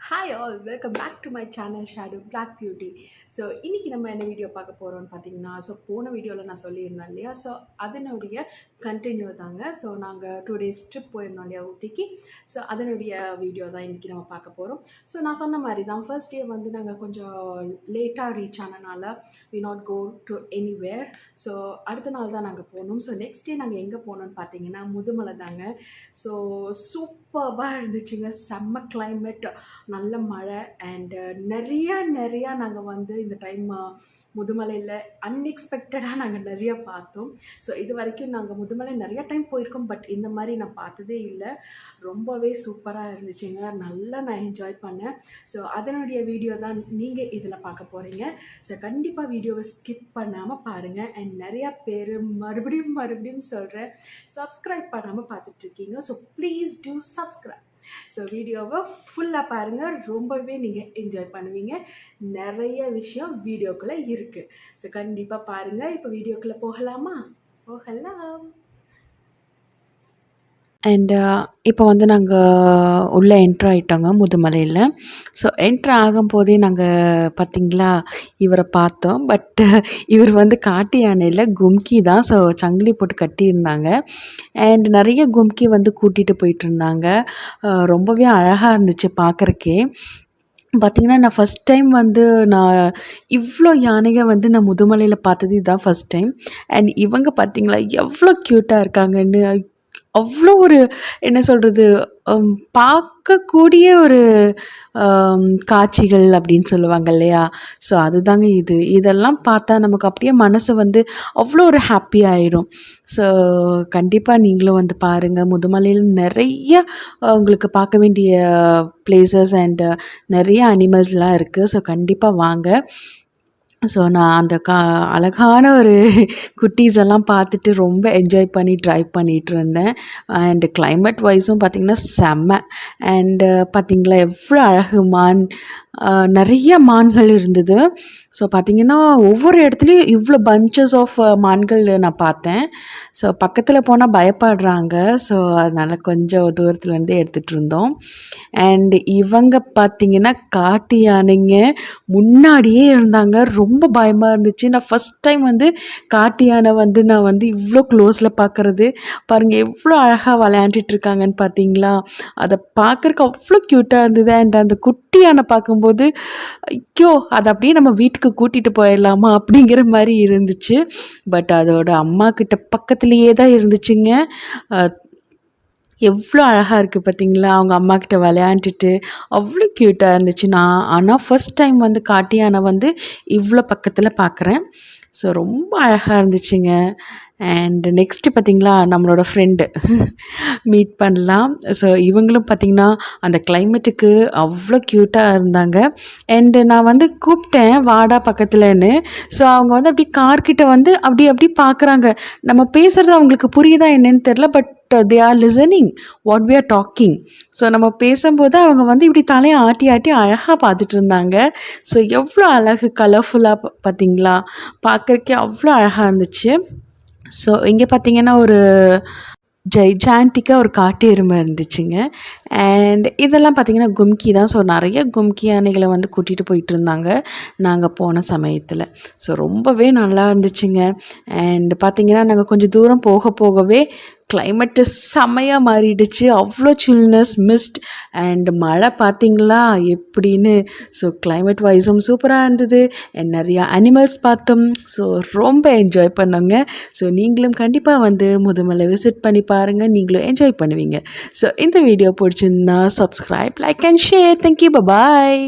Hi all, welcome back to my channel Shadow Black Beauty. So இன்றைக்கி நம்ம என்ன video பார்க்க போகிறோம்னு பார்த்தீங்கன்னா, போன வீடியோவில் நான் சொல்லியிருந்தேன் இல்லையா, அதனுடைய கண்டினியூ தாங்க. நாங்கள் 2 days ட்ரிப் போயிருந்தோம் இல்லையா ஊட்டிக்கு. அதனுடைய வீடியோ தான் இன்றைக்கி நம்ம பார்க்க போகிறோம். நான் சொன்ன மாதிரி தான் ஃபர்ஸ்ட் டே வந்து நாங்கள் கொஞ்சம் லேட்டாக ரீச் ஆனனால we not go to anywhere. அடுத்த நாள் தான் நாங்கள் போனோம். நெக்ஸ்ட் டே நாங்கள் எங்கே போனோம்னு பார்த்தீங்கன்னா முதுமலை தாங்க. சூப்பராக இருந்துச்சுங்க, செம்ம கிளைமேட், நல்ல மழை அண்டு நிறையா நாங்கள் வந்து இந்த டைம் முதுமலையில் அன்எக்ஸ்பெக்டடாக நாங்கள் நிறையா பார்த்தோம். இது வரைக்கும் நாங்கள் முதுமலை நிறையா டைம் போயிருக்கோம், பட் இந்த மாதிரி நான் பார்த்ததே இல்லை. ரொம்பவே சூப்பராக இருந்துச்சுங்க, நல்லா நான் என்ஜாய் பண்ணேன். அதனுடைய வீடியோ தான் நீங்கள் இதில் பார்க்க போகிறீங்க. கண்டிப்பாக வீடியோவை ஸ்கிப் பண்ணாமல் பாருங்கள். அண்ட் நிறையா பேர் மறுபடியும் சொல்கிறேன், சப்ஸ்கிரைப் பண்ணாமல் பார்த்துட்ருக்கீங்க. Please do subscribe. வீடியோவை ஃபுல்லாக பாருங்கள், ரொம்பவே நீங்கள் என்ஜாய் பண்ணுவீங்க. நிறைய விஷயம் வீடியோக்குள்ளே இருக்குது. கண்டிப்பாக பாருங்கள். இப்போ வீடியோக்குள்ளே போகலாம். அண்ட் இப்போ வந்து நாங்கள் உள்ளே என்ட்ரு ஆகிட்டோங்க முதுமலையில். என்ட்ரு ஆகும்போதே நாங்கள் பார்த்திங்களா இவரை பார்த்தோம். பட் இவர் வந்து காட்டு யானையில் கும்கி தான். சங்கிலி போட்டு கட்டியிருந்தாங்க. அண்ட் நிறைய கும்கி வந்து கூட்டிகிட்டு போயிட்டுருந்தாங்க. ரொம்பவே அழகாக இருந்துச்சு பார்க்குறக்கே. பார்த்திங்கன்னா, நான் ஃபஸ்ட் டைம் வந்து நான் இவ்வளோ யானைகள் வந்து நான் முதுமலையில் பார்த்தது இதுதான் ஃபஸ்ட் டைம். அண்ட் இவங்க பார்த்திங்களா எவ்வளோ க்யூட்டாக இருக்காங்கன்னு, அவ்வளோ ஒரு என்ன சொல்கிறது, பார்க்கக்கூடிய ஒரு காட்சிகள் அப்படின்னு சொல்லுவாங்க இல்லையா. அதுதாங்க இதெல்லாம் பார்த்தா நமக்கு அப்படியே மனசு வந்து அவ்வளோ ஒரு ஹாப்பி ஆகிடும். கண்டிப்பாக நீங்களும் வந்து பாருங்கள். முதுமலையில் நிறைய உங்களுக்கு பார்க்க வேண்டிய பிளேசஸ் அண்ட் நிறைய அனிமல்ஸ்லாம் இருக்குது. கண்டிப்பாக வாங்க. நான் அந்த அழகான ஒரு குட்டீஸ் எல்லாம் பார்த்துட்டு ரொம்ப என்ஜாய் பண்ணி ட்ரைவ் பண்ணிகிட்டு இருந்தேன். அண்டு கிளைமேட் வைஸும் பார்த்திங்கன்னா செம்ம. அண்டு பார்த்திங்களா எவ்வளோ அழகு மான், நிறைய மான்கள் இருந்தது. பார்த்திங்கன்னா ஒவ்வொரு இடத்துலையும் இவ்வளோ பஞ்சஸ் ஆஃப் மான்கள் நான் பார்த்தேன். பக்கத்தில் போனால் பயப்படுறாங்க. அதனால் கொஞ்சம் தூரத்துலேருந்தே எடுத்துகிட்டு இருந்தோம். அண்டு இவங்க பார்த்திங்கன்னா காட்டு யானைங்க முன்னாடியே இருந்தாங்க. ரொம்ப பயமாக இருந்துச்சு. நான் ஃபஸ்ட் டைம் வந்து காட்டு யானை வந்து நான் வந்து இவ்வளோ க்ளோஸில் பார்க்குறது. பாருங்கள் எவ்வளோ அழகாக விளையாண்டுட்ருக்காங்கன்னு பார்த்தீங்களா. அதை பார்க்குறக்கு அவ்வளோ க்யூட்டாக இருந்தது. அண்ட் அந்த குட்டி யானை பார்க்கும்போது ஐயோ அதை அப்படியே நம்ம வீட்டுக்கு கூட்டிகிட்டு போயிடலாமா அப்படிங்கிற மாதிரி இருந்துச்சு. பட் அதோட அம்மா கிட்ட பக்கத்துலேயே தான் இருந்துச்சுங்க. எவ்வளோ அழகாக இருக்குது பார்த்தீங்களா. அவங்க அம்மாக்கிட்ட விளையாண்டுட்டு அவ்வளோ க்யூட்டாக இருந்துச்சு. ஆனால் ஃபஸ்ட் டைம் வந்து காட்டு யானை வந்து இவ்வளோ பக்கத்தில் பார்க்குறேன். ரொம்ப அழகாக இருந்துச்சுங்க. அண்ட் நெக்ஸ்ட்டு பார்த்திங்களா நம்மளோட ஃப்ரெண்டு மீட் பண்ணலாம். இவங்களும் பார்த்திங்கன்னா அந்த கிளைமேட்டுக்கு அவ்வளோ க்யூட்டாக இருந்தாங்க. அண்டு நான் வந்து கூப்பிட்டேன் வாடா பக்கத்துலன்னு. அவங்க வந்து அப்படி கார்கிட்ட வந்து அப்படி பார்க்குறாங்க. நம்ம பேசுகிறது அவங்களுக்கு புரியுதா என்னன்னு தெரில. But they are listening what we are talking. நம்ம பேசும்போது அவங்க வந்து இப்படி தலையை ஆட்டி அழகாக பார்த்துட்டு இருந்தாங்க. எவ்வளோ அழகு கலர்ஃபுல்லாக பார்த்திங்களா, பார்க்குறக்கே அவ்வளோ அழகாக இருந்துச்சு. இங்கே பார்த்திங்கன்னா ஒரு ஜைஜான்டிக்காக ஒரு காட்டு எருமை இருந்துச்சுங்க. அண்ட் இதெல்லாம் பார்த்திங்கன்னா கும்கி தான். நிறைய கும்கி யானைகளை வந்து கூட்டிகிட்டு போயிட்டு இருந்தாங்க நாங்கள் போன சமயத்தில். ரொம்பவே நல்லா இருந்துச்சுங்க. அண்ட் பார்த்திங்கன்னா நாங்கள் கொஞ்சம் தூரம் போகவே கிளைமேட்டு செம்மையாக மாறிடுச்சு. அவ்வளோ சில்னஸ், மிஸ்ட் அண்ட் மழை பார்த்திங்களா எப்படின்னு. கிளைமேட் வைஸும் சூப்பராக இருந்தது. அண்ட் நிறையா அனிமல்ஸ் பார்த்தோம். ரொம்ப என்ஜாய் பண்ணோங்க. நீங்களும் கண்டிப்பாக வந்து முதுமலை விசிட் பண்ணி பாருங்கள், நீங்களும் என்ஜாய் பண்ணுவீங்க. இந்த வீடியோ பிடிச்சிருந்தா subscribe, like and share. Thank you, bye.